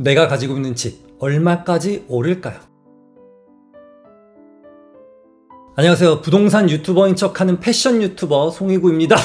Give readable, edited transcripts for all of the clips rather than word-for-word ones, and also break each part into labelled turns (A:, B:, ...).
A: 내가 가지고 있는 집 얼마까지 오를까요? 안녕하세요. 부동산 유튜버인 척하는 패션 유튜버 송이구입니다.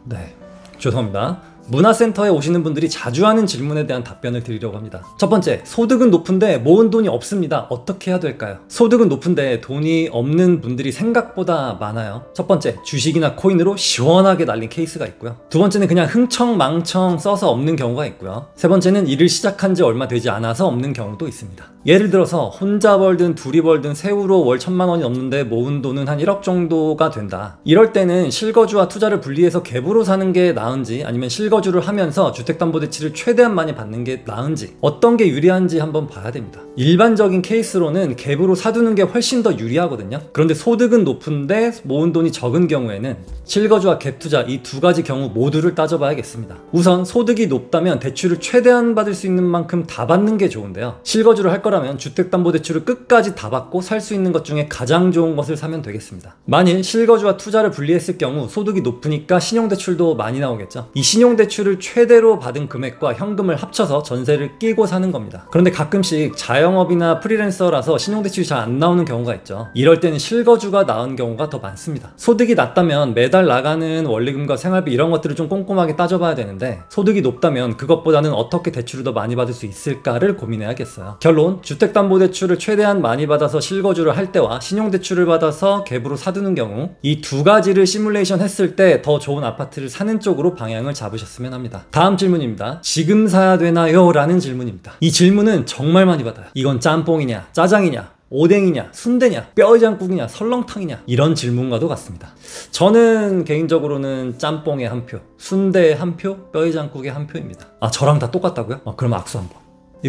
A: 네, 죄송합니다. 문화센터에 오시는 분들이 자주 하는 질문에 대한 답변을 드리려고 합니다. 첫 번째, 소득은 높은데 모은 돈이 없습니다. 어떻게 해야 될까요? 소득은 높은데 돈이 없는 분들이 생각보다 많아요. 첫 번째, 주식이나 코인으로 시원하게 날린 케이스가 있고요. 두 번째는 그냥 흥청망청 써서 없는 경우가 있고요. 세 번째는 일을 시작한 지 얼마 되지 않아서 없는 경우도 있습니다. 예를 들어서 혼자 벌든 둘이 벌든 세후로 월 1000만 원이 넘는데 모은 돈은 한 1억 정도가 된다. 이럴 때는 실거주와 투자를 분리해서 갭으로 사는 게 나은지, 아니면 실거주를 하면서 주택담보대출을 최대한 많이 받는 게 나은지, 어떤 게 유리한지 한번 봐야 됩니다. 일반적인 케이스로는 갭으로 사두는 게 훨씬 더 유리하거든요. 그런데 소득은 높은데 모은 돈이 적은 경우에는 실거주와 갭 투자, 이 두 가지 경우 모두를 따져봐야겠습니다. 우선 소득이 높다면 대출을 최대한 받을 수 있는 만큼 다 받는 게 좋은데요. 실거주를 할 거라면 주택담보대출을 끝까지 다 받고 살 수 있는 것 중에 가장 좋은 것을 사면 되겠습니다. 만일 실거주와 투자를 분리했을 경우 소득이 높으니까 신용대출도 많이 나오겠죠. 이 신용대출을 최대로 받은 금액과 현금을 합쳐서 전세를 끼고 사는 겁니다. 그런데 가끔씩 자영업이나 프리랜서라서 신용대출이 잘 안 나오는 경우가 있죠. 이럴 때는 실거주가 나은 경우가 더 많습니다. 소득이 낮다면 매달 나가는 원리금과 생활비 이런 것들을 좀 꼼꼼하게 따져봐야 되는데, 소득이 높다면 그것보다는 어떻게 대출을 더 많이 받을 수 있을까를 고민해야겠어요. 결론, 주택담보대출을 최대한 많이 받아서 실거주를 할 때와 신용대출을 받아서 갭으로 사두는 경우, 이 두 가지를 시뮬레이션 했을 때 더 좋은 아파트를 사는 쪽으로 방향을 잡으셨으면 합니다. 다음 질문입니다. 지금 사야 되나요? 라는 질문입니다. 이 질문은 정말 많이 받아요. 이건 짬뽕이냐, 짜장이냐, 오뎅이냐, 순대냐, 뼈해장국이냐, 설렁탕이냐, 이런 질문과도 같습니다. 저는 개인적으로는 짬뽕에 한 표, 순대에 한 표, 뼈해장국에 한 표입니다. 저랑 다 똑같다고요? 그럼 악수 한번.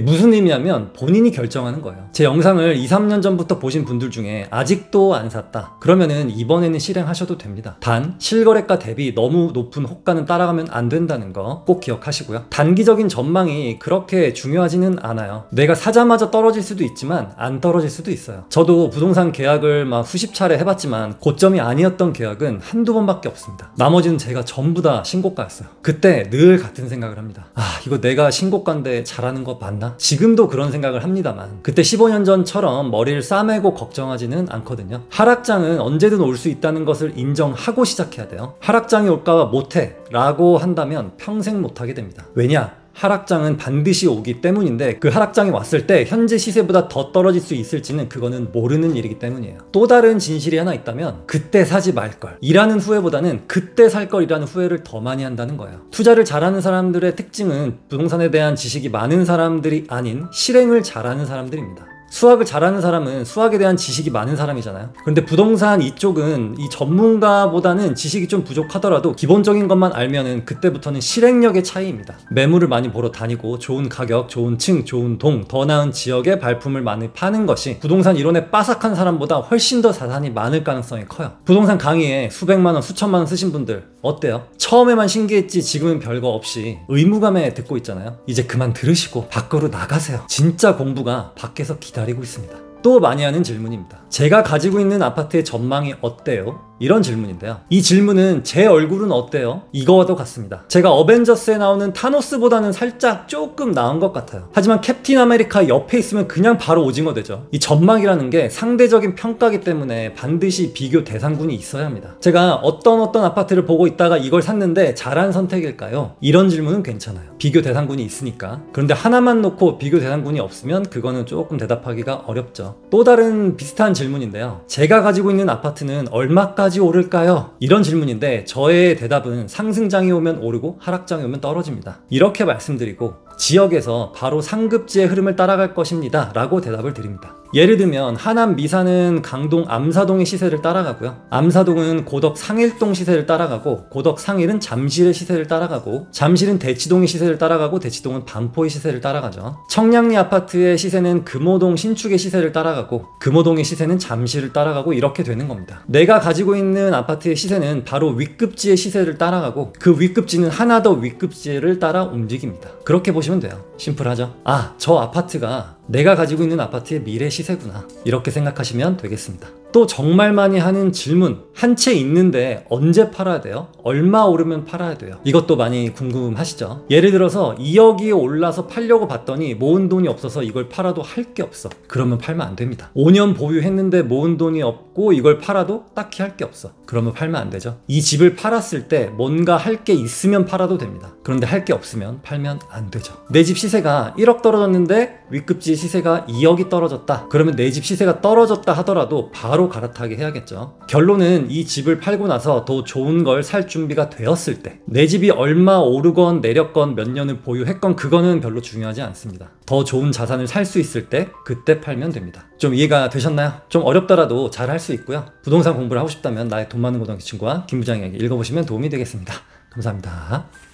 A: 무슨 의미냐면 본인이 결정하는 거예요. 제 영상을 2-3년 전부터 보신 분들 중에 아직도 안 샀다, 그러면은 이번에는 실행하셔도 됩니다. 단 실거래가 대비 너무 높은 호가는 따라가면 안 된다는 거 꼭 기억하시고요. 단기적인 전망이 그렇게 중요하지는 않아요. 내가 사자마자 떨어질 수도 있지만 안 떨어질 수도 있어요. 저도 부동산 계약을 막 수십 차례 해봤지만 고점이 아니었던 계약은 한두 번밖에 없습니다. 나머지는 제가 전부 다 신고가였어요. 그때 늘 같은 생각을 합니다. 이거 내가 신고가인데 잘하는 거 맞나? 지금도 그런 생각을 합니다만, 그때 15년 전처럼 머리를 싸매고 걱정하지는 않거든요. 하락장은 언제든 올 수 있다는 것을 인정하고 시작해야 돼요. 하락장이 올까 못해 라고 한다면 평생 못하게 됩니다. 왜냐? 하락장은 반드시 오기 때문인데, 그 하락장이 왔을 때 현재 시세보다 더 떨어질 수 있을지는 그거는 모르는 일이기 때문이에요. 또 다른 진실이 하나 있다면, 그때 사지 말걸 이라는 후회보다는 그때 살걸 이라는 후회를 더 많이 한다는 거예요. 투자를 잘하는 사람들의 특징은 부동산에 대한 지식이 많은 사람들이 아닌 실행을 잘하는 사람들입니다. 수학을 잘하는 사람은 수학에 대한 지식이 많은 사람이잖아요. 그런데 부동산 이쪽은 이 전문가보다는 지식이 좀 부족하더라도 기본적인 것만 알면은 그때부터는 실행력의 차이입니다. 매물을 많이 보러 다니고 좋은 가격, 좋은 층, 좋은 동, 더 나은 지역에 발품을 많이 파는 것이 부동산 이론에 빠삭한 사람보다 훨씬 더 자산이 많을 가능성이 커요. 부동산 강의에 수백만원, 수천만원 쓰신 분들 어때요? 처음에만 신기했지 지금은 별거 없이 의무감에 듣고 있잖아요. 이제 그만 들으시고 밖으로 나가세요. 진짜 공부가 밖에서 기다리고 있습니다. 또 많이 하는 질문입니다. 제가 가지고 있는 아파트의 전망이 어때요? 이런 질문인데요. 이 질문은 제 얼굴은 어때요? 이거와도 같습니다. 제가 어벤져스에 나오는 타노스보다는 살짝 조금 나은 것 같아요. 하지만 캡틴 아메리카 옆에 있으면 그냥 바로 오징어 되죠. 이 전망이라는 게 상대적인 평가이기 때문에 반드시 비교 대상군이 있어야 합니다. 제가 어떤 아파트를 보고 있다가 이걸 샀는데 잘한 선택일까요? 이런 질문은 괜찮아요. 비교 대상군이 있으니까. 그런데 하나만 놓고 비교 대상군이 없으면 그거는 조금 대답하기가 어렵죠. 또 다른 비슷한 질문인데요. 제가 가지고 있는 아파트는 얼마까지 오를까요? 이런 질문인데 저의 대답은 상승장이 오면 오르고 하락장이 오면 떨어집니다. 이렇게 말씀드리고 지역에서 바로 상급지의 흐름을 따라갈 것입니다 라고 대답을 드립니다. 예를 들면 하남 미사는 강동 암사동의 시세를 따라가고요. 암사동은 고덕 상일동 시세를 따라가고, 고덕 상일은 잠실의 시세를 따라가고, 잠실은 대치동의 시세를 따라가고, 대치동은 반포의 시세를 따라가죠. 청량리 아파트의 시세는 금호동 신축의 시세를 따라가고, 금호동의 시세는 잠실을 따라가고, 이렇게 되는 겁니다. 내가 가지고 있는 아파트의 시세는 바로 윗급지의 시세를 따라가고, 그 윗급지는 하나 더 윗급지를 따라 움직입니다. 그렇게 보시면 돼요. 심플하죠? 저 아파트가 내가 가지고 있는 아파트의 미래 시세구나, 이렇게 생각하시면 되겠습니다. 또 정말 많이 하는 질문, 한 채 있는데 언제 팔아야 돼요? 얼마 오르면 팔아야 돼요? 이것도 많이 궁금하시죠? 예를 들어서 2억이 올라서 팔려고 봤더니 모은 돈이 없어서 이걸 팔아도 할 게 없어. 그러면 팔면 안 됩니다. 5년 보유했는데 모은 돈이 없고 이걸 팔아도 딱히 할 게 없어. 그러면 팔면 안 되죠. 이 집을 팔았을 때 뭔가 할 게 있으면 팔아도 됩니다. 그런데 할 게 없으면 팔면 안 되죠. 내 집 시세가 1억 떨어졌는데 윗급지 시세가 2억이 떨어졌다. 그러면 내 집 시세가 떨어졌다 하더라도 바로 갈아타게 해야겠죠. 결론은 이 집을 팔고 나서 더 좋은 걸 살 준비가 되었을 때, 내 집이 얼마 오르건 내렸건 몇 년을 보유했건 그거는 별로 중요하지 않습니다. 더 좋은 자산을 살 수 있을 때 그때 팔면 됩니다. 좀 이해가 되셨나요? 좀 어렵더라도 잘 할 수 있고요. 부동산 공부를 하고 싶다면 나의 돈 많은 고등학교 친구와 김 부장에게 읽어보시면 도움이 되겠습니다. 감사합니다.